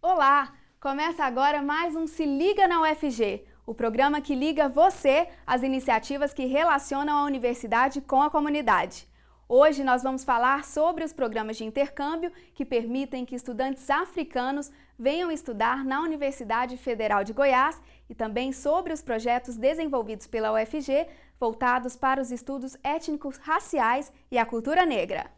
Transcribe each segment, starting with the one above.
Olá! Começa agora mais um Se Liga na UFG, o programa que liga você às iniciativas que relacionam a universidade com a comunidade. Hoje nós vamos falar sobre os programas de intercâmbio que permitem que estudantes africanos venham estudar na Universidade Federal de Goiás e também sobre os projetos desenvolvidos pela UFG voltados para os estudos étnicos raciais e a cultura negra.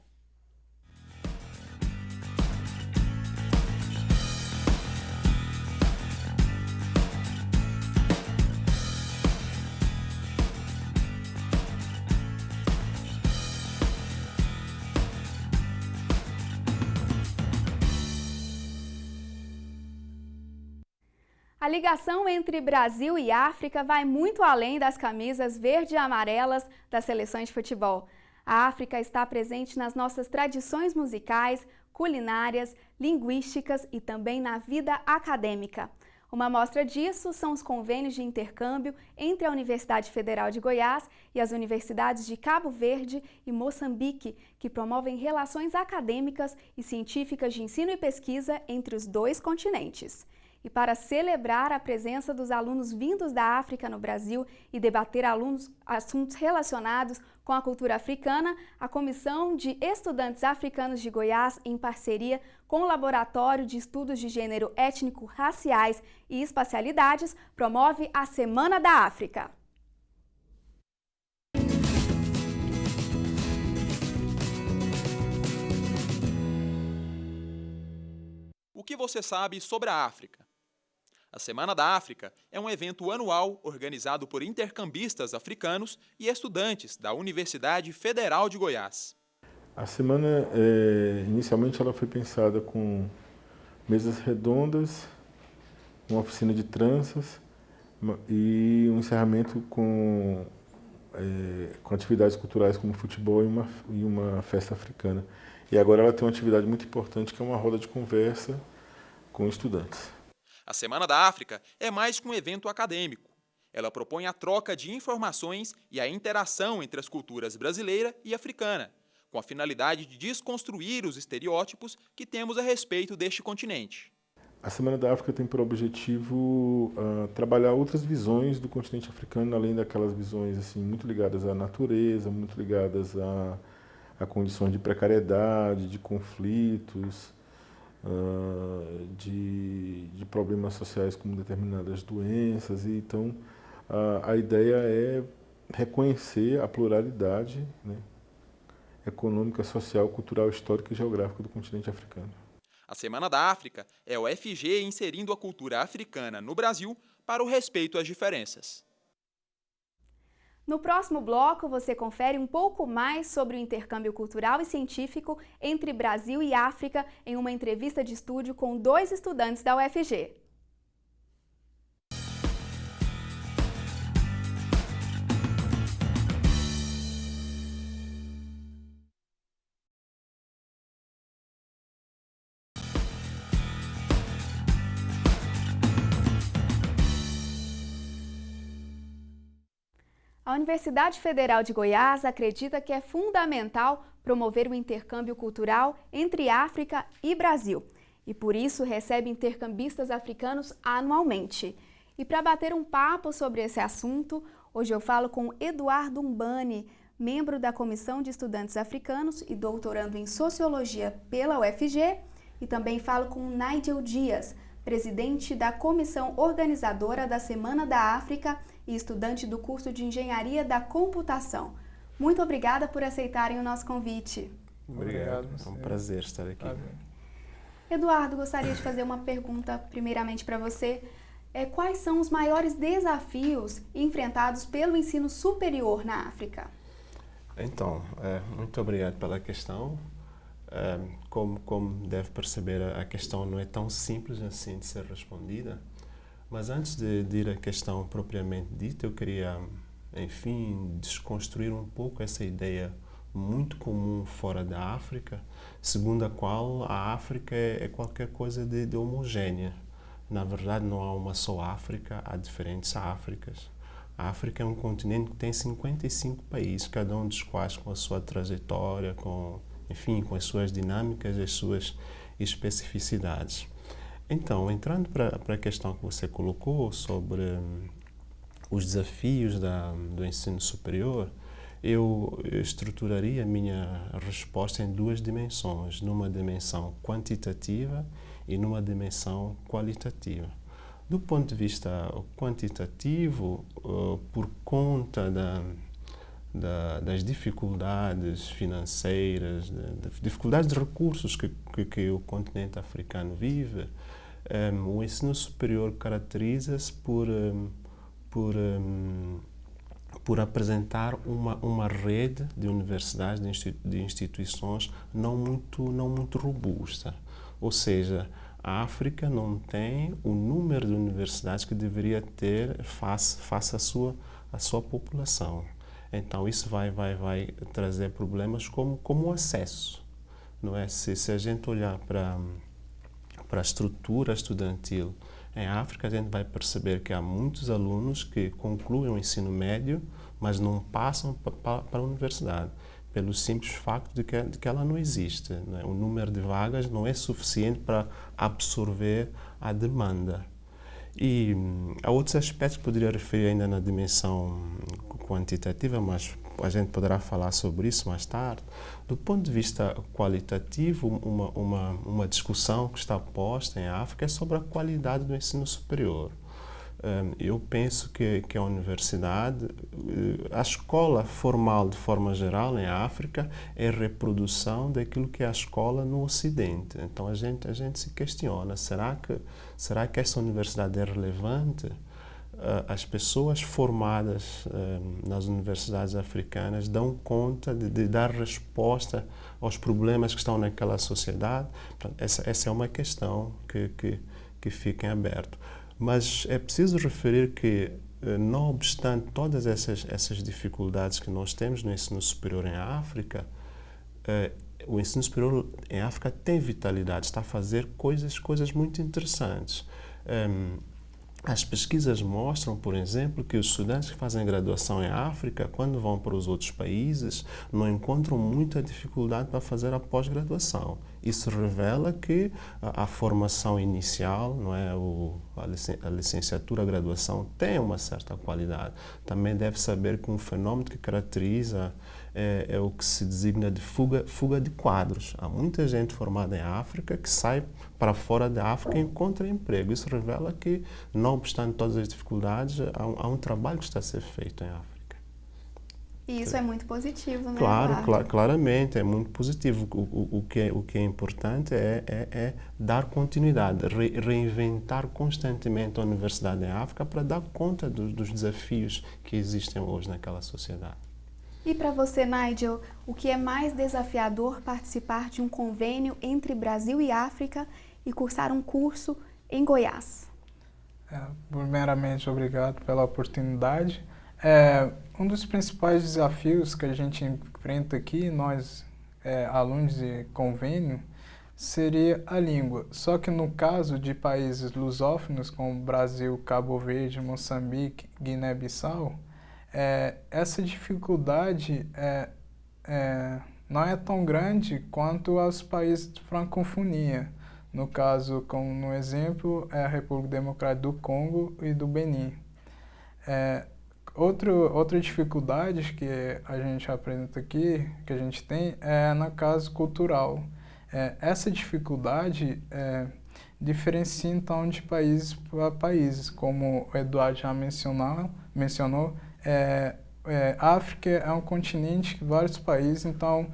A ligação entre Brasil e África vai muito além das camisas verde e amarelas das seleções de futebol. A África está presente nas nossas tradições musicais, culinárias, linguísticas e também na vida acadêmica. Uma amostra disso são os convênios de intercâmbio entre a Universidade Federal de Goiás e as universidades de Cabo Verde e Moçambique, que promovem relações acadêmicas e científicas de ensino e pesquisa entre os dois continentes. E para celebrar a presença dos alunos vindos da África no Brasil e debater assuntos relacionados com a cultura africana, a Comissão de Estudantes Africanos de Goiás, em parceria com o Laboratório de Estudos de Gênero Étnico-Raciais e Espacialidades, promove a Semana da África. O que você sabe sobre a África? A Semana da África é um evento anual organizado por intercambistas africanos e estudantes da Universidade Federal de Goiás. A semana, inicialmente, ela foi pensada com mesas redondas, uma oficina de tranças e um encerramento com atividades culturais como futebol e uma festa africana. E agora ela tem uma atividade muito importante que é uma roda de conversa com estudantes. A Semana da África é mais que um evento acadêmico. Ela propõe a troca de informações e a interação entre as culturas brasileira e africana, com a finalidade de desconstruir os estereótipos que temos a respeito deste continente. A Semana da África tem por objetivo trabalhar outras visões do continente africano, além daquelas visões assim, muito ligadas à natureza, muito ligadas a condições de precariedade, de conflitos, de problemas sociais como determinadas doenças. E então a ideia é reconhecer a pluralidade, né, econômica, social, cultural, histórica e geográfica do continente africano. A Semana da África é o UFG inserindo a cultura africana no Brasil para o respeito às diferenças. No próximo bloco, você confere um pouco mais sobre o intercâmbio cultural e científico entre Brasil e África em uma entrevista de estúdio com 2 estudantes da UFG. A Universidade Federal de Goiás acredita que é fundamental promover o intercâmbio cultural entre África e Brasil e, por isso, recebe intercambistas africanos anualmente. E para bater um papo sobre esse assunto, hoje eu falo com Eduardo Umbani, membro da Comissão de Estudantes Africanos e doutorando em Sociologia pela UFG, e também falo com Nigel Dias, presidente da comissão organizadora da Semana da África e estudante do curso de Engenharia da Computação. Muito obrigada por aceitarem o nosso convite. Obrigado. É um prazer estar aqui. Eduardo, gostaria de fazer uma pergunta primeiramente para você. Quais são os maiores desafios enfrentados pelo ensino superior na África? Então, muito obrigado pela questão. Como deve perceber, a questão não é tão simples assim de ser respondida. Mas antes de ir à questão propriamente dita, eu queria, enfim, desconstruir um pouco essa ideia muito comum fora da África, segundo a qual a África é qualquer coisa de homogénea. Na verdade, não há uma só África, há diferentes Áfricas. A África é um continente que tem 55 países, cada um dos quais com a sua trajetória, com as suas dinâmicas, as suas especificidades. Então, entrando para a questão que você colocou sobre os desafios do ensino superior, eu estruturaria a minha resposta em duas dimensões, numa dimensão quantitativa e numa dimensão qualitativa. Do ponto de vista quantitativo, por conta das dificuldades financeiras, dificuldades de recursos que o continente africano vive, o ensino superior caracteriza-se por apresentar uma rede de universidades, de instituições não muito robusta. Ou seja, a África não tem o número de universidades que deveria ter face à sua população. Então, isso vai trazer problemas como o acesso. Não é? Se a gente olhar para a estrutura estudantil em África, a gente vai perceber que há muitos alunos que concluem o ensino médio, mas não passam para a universidade, pelo simples facto de que ela não existe. Né? O número de vagas não é suficiente para absorver a demanda. E há outros aspectos que poderia referir ainda na dimensão quantitativa, mas a gente poderá falar sobre isso mais tarde. Do ponto de vista qualitativo, uma discussão que está posta em África é sobre a qualidade do ensino superior. Eu penso que a universidade, a escola formal de forma geral em África é reprodução daquilo que é a escola no Ocidente. Então a gente se questiona, será que essa universidade é relevante? As pessoas formadas nas universidades africanas dão conta de dar resposta aos problemas que estão naquela sociedade? Essa é uma questão que fica em aberto. Mas é preciso referir que, não obstante todas essas dificuldades que nós temos no ensino superior em África, o ensino superior em África tem vitalidade, está a fazer coisas muito interessantes. As pesquisas mostram, por exemplo, que os estudantes que fazem graduação em África, quando vão para os outros países, não encontram muita dificuldade para fazer a pós-graduação. Isso revela que a formação inicial, não é, a licenciatura, a graduação, tem uma certa qualidade. Também deve saber que um fenômeno que caracteriza é o que se designa de fuga de quadros. Há muita gente formada em África que sai para fora da África e encontra emprego. Isso revela que, não obstante todas as dificuldades, há um trabalho que está a ser feito em África. E isso é muito positivo, né? Claramente, é muito positivo. O que é importante é dar continuidade, reinventar constantemente a universidade em África para dar conta dos desafios que existem hoje naquela sociedade. E para você, Nigel, o que é mais desafiador participar de um convênio entre Brasil e África e cursar um curso em Goiás? Primeiramente, obrigado pela oportunidade. Um dos principais desafios que a gente enfrenta aqui, nós, alunos de convênio, seria a língua. Só que no caso de países lusófonos, como Brasil, Cabo Verde, Moçambique, Guiné-Bissau, essa dificuldade não é tão grande quanto aos países de francofonia. No caso, como no exemplo, é a República Democrática do Congo e do Benin. Outra dificuldade que a gente apresenta aqui, que a gente tem, é no caso cultural. Essa dificuldade diferencia então de países para países, como o Eduardo já mencionou. A África é um continente que vários países, então,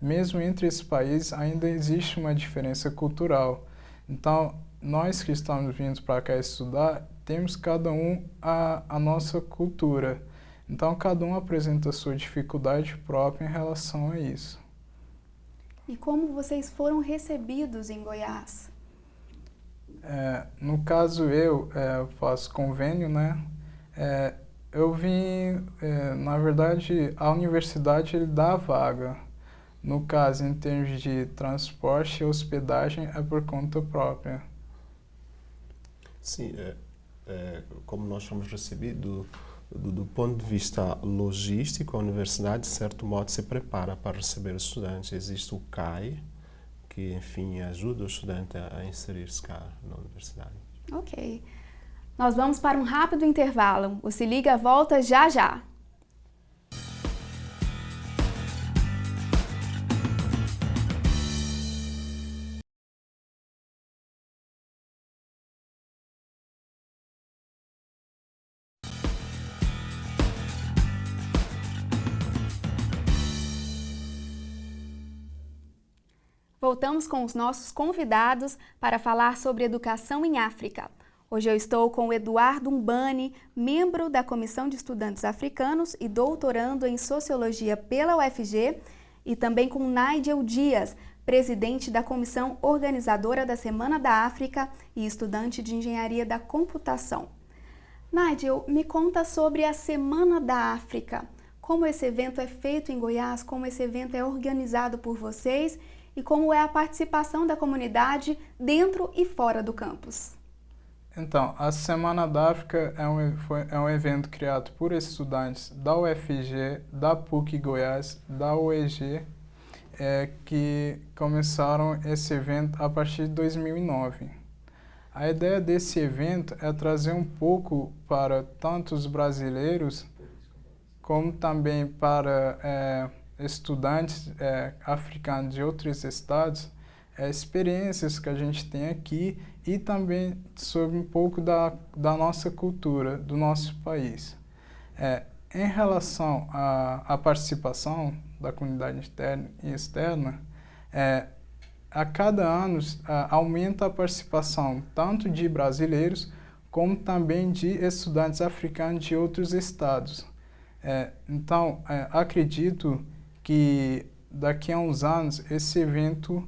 mesmo entre esses países, ainda existe uma diferença cultural. Então, nós que estamos vindo para cá estudar, temos cada um a nossa cultura. Então, cada um apresenta a sua dificuldade própria em relação a isso. E como vocês foram recebidos em Goiás? No caso, eu faço convênio, né? Eu vim, na verdade, a universidade ele dá a vaga. No caso, em termos de transporte e hospedagem, é por conta própria. Sim, como nós fomos recebidos, do ponto de vista logístico, a universidade, de certo modo, se prepara para receber os estudantes. Existe o CAI, que, enfim, ajuda o estudante a inserir-se cá na universidade. Ok. Nós vamos para um rápido intervalo. O Se Liga volta já já. Voltamos com os nossos convidados para falar sobre educação em África. Hoje eu estou com o Eduardo Mbani, membro da Comissão de Estudantes Africanos e doutorando em Sociologia pela UFG, e também com Nigel Dias, presidente da comissão organizadora da Semana da África e estudante de Engenharia da Computação. Nigel, me conta sobre a Semana da África. Como esse evento é feito em Goiás, como esse evento é organizado por vocês e como é a participação da comunidade dentro e fora do campus. Então, a Semana da África é um evento criado por estudantes da UFG, da PUC Goiás, da UEG, que começaram esse evento a partir de 2009. A ideia desse evento é trazer um pouco para tanto os brasileiros, como também para estudantes africanos de outros estados, experiências que a gente tem aqui e também sobre um pouco da nossa cultura, do nosso país. Em relação à participação da comunidade interna e externa, a cada ano aumenta a participação tanto de brasileiros como também de estudantes africanos de outros estados. Então, acredito que daqui a uns anos esse evento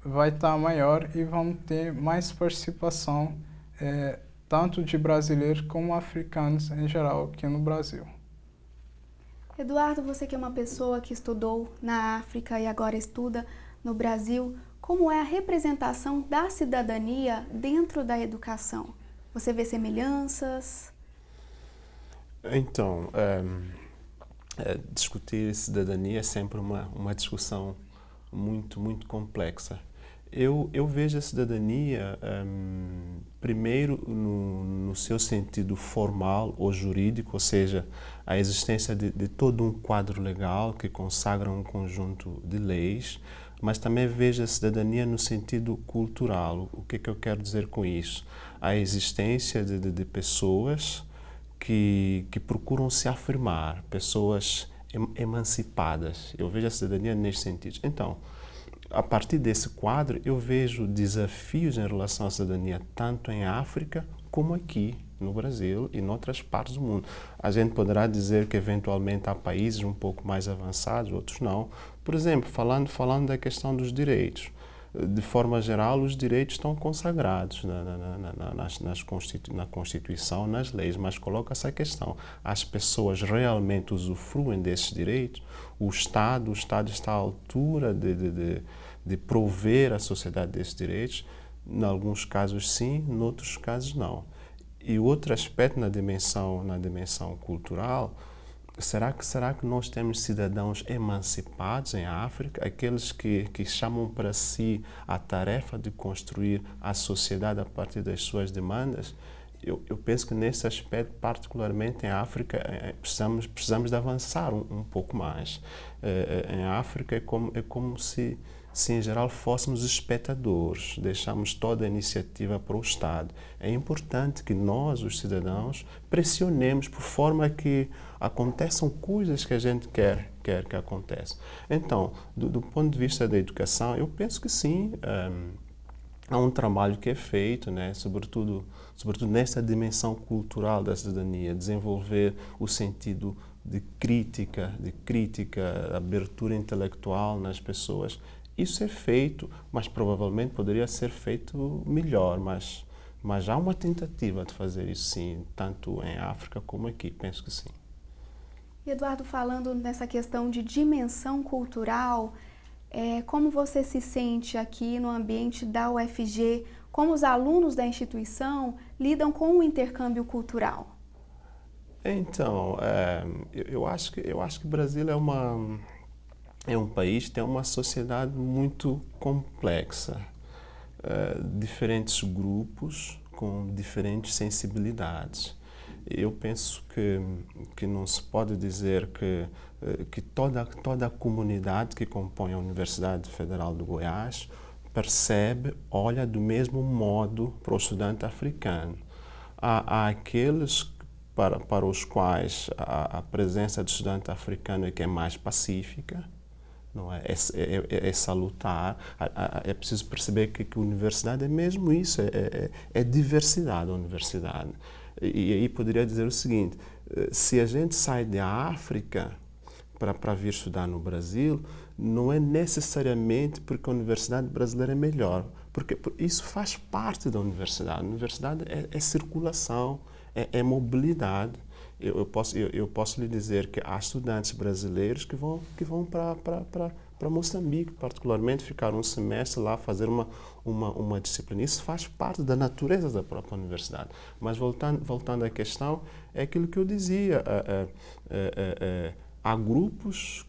vai estar maior e vamos ter mais participação, tanto de brasileiros como africanos em geral aqui no Brasil. Eduardo, você que é uma pessoa que estudou na África e agora estuda no Brasil, como é a representação da cidadania dentro da educação? Você vê semelhanças? Então, discutir cidadania é sempre uma discussão muito complexa. Eu vejo a cidadania, primeiro, no seu sentido formal ou jurídico, ou seja, a existência de todo um quadro legal que consagra um conjunto de leis, mas também vejo a cidadania no sentido cultural. O que eu quero dizer com isso? A existência de pessoas que procuram se afirmar, pessoas emancipadas. Eu vejo a cidadania neste sentido. Então, a partir desse quadro, eu vejo desafios em relação à cidadania, tanto em África como aqui no Brasil e em outras partes do mundo. A gente poderá dizer que, eventualmente, há países um pouco mais avançados, outros não. Por exemplo, falando da questão dos direitos. De forma geral, os direitos estão consagrados na Constituição, nas leis, mas coloca-se a questão: as pessoas realmente usufruem desses direitos? O Estado está à altura de prover à sociedade desses direitos? Em alguns casos sim, em outros casos não. E outro aspecto na dimensão cultural, será que nós temos cidadãos emancipados em África, aqueles que chamam para si a tarefa de construir a sociedade a partir das suas demandas? Eu penso que nesse aspecto, particularmente em África, precisamos de avançar um pouco mais. Em África é como se em geral fôssemos espectadores, deixamos toda a iniciativa para o Estado. É importante que nós, os cidadãos, pressionemos por forma que aconteçam coisas que a gente quer que aconteçam. Então, do ponto de vista da educação, eu penso que sim, há um trabalho que é feito, né, sobretudo nesta dimensão cultural da cidadania, desenvolver o sentido de crítica, abertura intelectual nas pessoas. Isso é feito, mas provavelmente poderia ser feito melhor, mas há uma tentativa de fazer isso sim, tanto em África como aqui, penso que sim. Eduardo, falando nessa questão de dimensão cultural, como você se sente aqui no ambiente da UFG? Como os alunos da instituição lidam com o intercâmbio cultural? Então, eu acho que o Brasil é é um país que tem uma sociedade muito complexa, diferentes grupos com diferentes sensibilidades. Eu penso que não se pode dizer que toda a comunidade que compõe a Universidade Federal de Goiás percebe, olha do mesmo modo para o estudante africano. Há aqueles para os quais a presença do estudante africano é que é mais pacífica, não é? É salutar. É preciso perceber que a universidade é mesmo isso, é diversidade a universidade. E aí poderia dizer o seguinte, se a gente sai da África para vir estudar no Brasil, não é necessariamente porque a universidade brasileira é melhor, porque isso faz parte da universidade. A universidade é circulação, é mobilidade. Eu posso lhe dizer que há estudantes brasileiros que vão para Moçambique, particularmente, ficar um semestre lá, fazer uma disciplina. Isso faz parte da natureza da própria universidade. Mas voltando à questão, é aquilo que eu dizia. Há grupos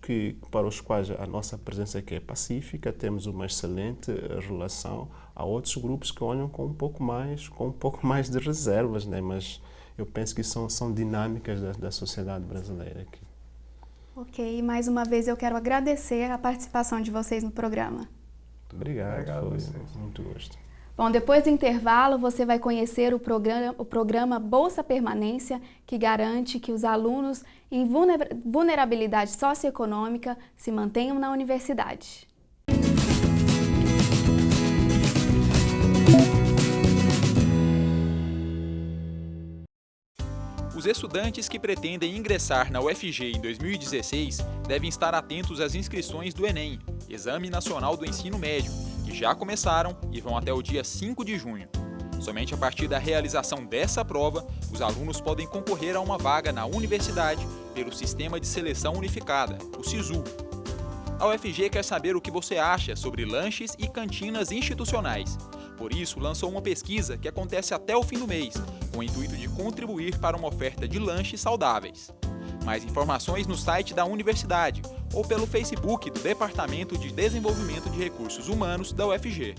para os quais a nossa presença aqui é pacífica, temos uma excelente relação. Há outros grupos que olham com um pouco mais de reservas, né? Mas eu penso que são dinâmicas da sociedade brasileira aqui. Ok, mais uma vez eu quero agradecer a participação de vocês no programa. Obrigado, foi muito gosto. Bom, depois do intervalo, você vai conhecer o programa Bolsa Permanência, que garante que os alunos em vulnerabilidade socioeconômica se mantenham na universidade. Os estudantes que pretendem ingressar na UFG em 2016 devem estar atentos às inscrições do Enem, Exame Nacional do Ensino Médio, que já começaram e vão até o dia 5 de junho. Somente a partir da realização dessa prova, os alunos podem concorrer a uma vaga na universidade pelo Sistema de Seleção Unificada, o SISU. A UFG quer saber o que você acha sobre lanches e cantinas institucionais. Por isso, lançou uma pesquisa que acontece até o fim do mês, com o intuito de contribuir para uma oferta de lanches saudáveis. Mais informações no site da universidade ou pelo Facebook do Departamento de Desenvolvimento de Recursos Humanos da UFG.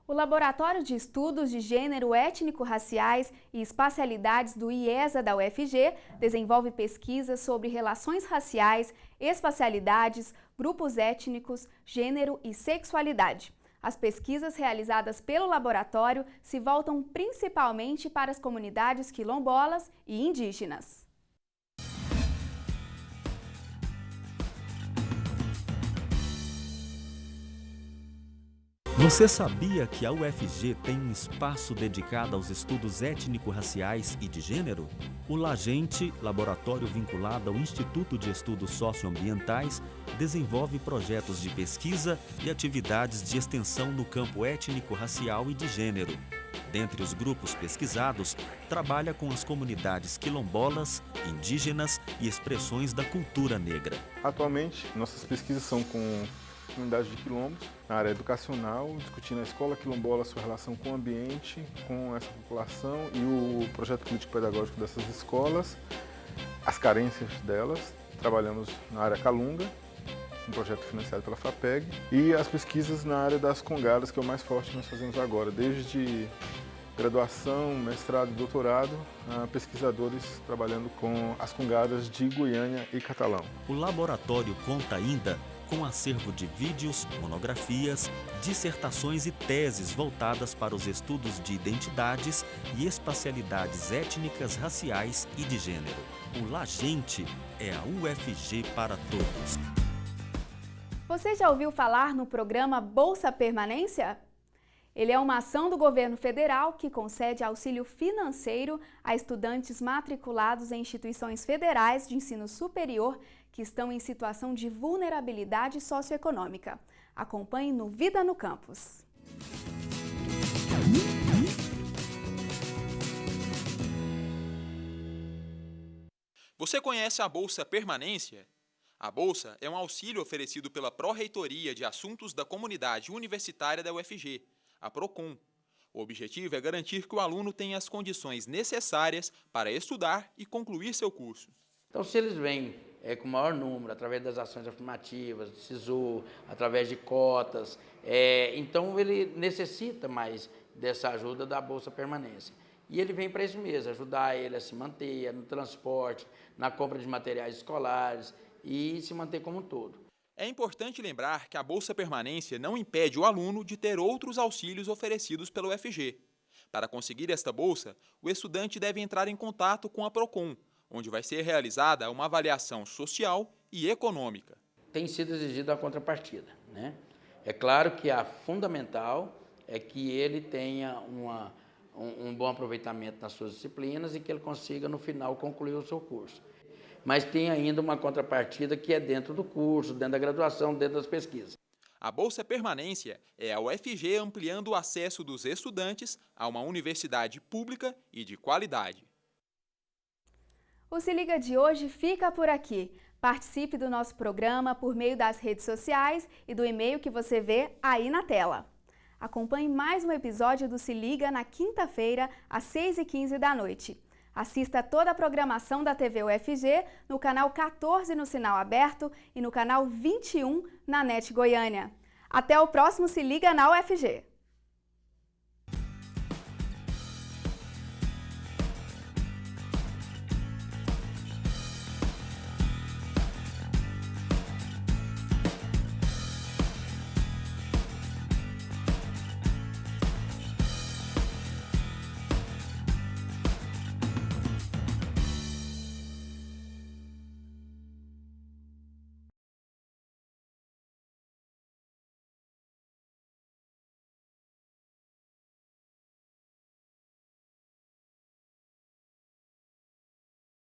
O Laboratório de Estudos de Gênero Étnico-Raciais e Espacialidades do IESA da UFG desenvolve pesquisas sobre relações raciais, espacialidades, grupos étnicos, gênero e sexualidade. As pesquisas realizadas pelo laboratório se voltam principalmente para as comunidades quilombolas e indígenas. Você sabia que a UFG tem um espaço dedicado aos estudos étnico-raciais e de gênero? O LAGENTE, laboratório vinculado ao Instituto de Estudos Socioambientais, desenvolve projetos de pesquisa e atividades de extensão no campo étnico-racial e de gênero. Dentre os grupos pesquisados, trabalha com as comunidades quilombolas, indígenas e expressões da cultura negra. Atualmente, nossas pesquisas são com comunidades de quilombos, na área educacional, discutindo a escola quilombola, sua relação com o ambiente, com essa população e o projeto político-pedagógico dessas escolas, as carências delas. Trabalhamos na área Calunga, um projeto financiado pela FAPEG, e as pesquisas na área das congadas, que é o mais forte que nós fazemos agora, desde graduação, mestrado e doutorado, pesquisadores trabalhando com as congadas de Goiânia e Catalão. O laboratório conta ainda com acervo de vídeos, monografias, dissertações e teses voltadas para os estudos de identidades e espacialidades étnicas, raciais e de gênero. O LAGENTE é a UFG para todos. Você já ouviu falar no programa Bolsa Permanência? Ele é uma ação do governo federal que concede auxílio financeiro a estudantes matriculados em instituições federais de ensino superior que estão em situação de vulnerabilidade socioeconômica. Acompanhe no Vida no Campus. Você conhece a Bolsa Permanência? A Bolsa é um auxílio oferecido pela Pró-Reitoria de Assuntos da Comunidade Universitária da UFG, a PROCON. O objetivo é garantir que o aluno tenha as condições necessárias para estudar e concluir seu curso. Então, se eles vêm com maior número, através das ações afirmativas, do SISU, através de cotas, então ele necessita mais dessa ajuda da Bolsa Permanência. E ele vem para isso mesmo, ajudar ele a se manter no transporte, na compra de materiais escolares e se manter como um todo. É importante lembrar que a Bolsa Permanência não impede o aluno de ter outros auxílios oferecidos pela UFG. Para conseguir esta bolsa, o estudante deve entrar em contato com a PROCON, onde vai ser realizada uma avaliação social e econômica. Tem sido exigida a contrapartida, né? É claro que a fundamental é que ele tenha um bom aproveitamento nas suas disciplinas e que ele consiga, no final, concluir o seu curso. Mas tem ainda uma contrapartida que é dentro do curso, dentro da graduação, dentro das pesquisas. A Bolsa Permanência é a UFG ampliando o acesso dos estudantes a uma universidade pública e de qualidade. O Se Liga de hoje fica por aqui. Participe do nosso programa por meio das redes sociais e do e-mail que você vê aí na tela. Acompanhe mais um episódio do Se Liga na quinta-feira, às 6h15 da noite. Assista toda a programação da TV UFG no canal 14 no Sinal Aberto e no canal 21 na NET Goiânia. Até o próximo Se Liga na UFG!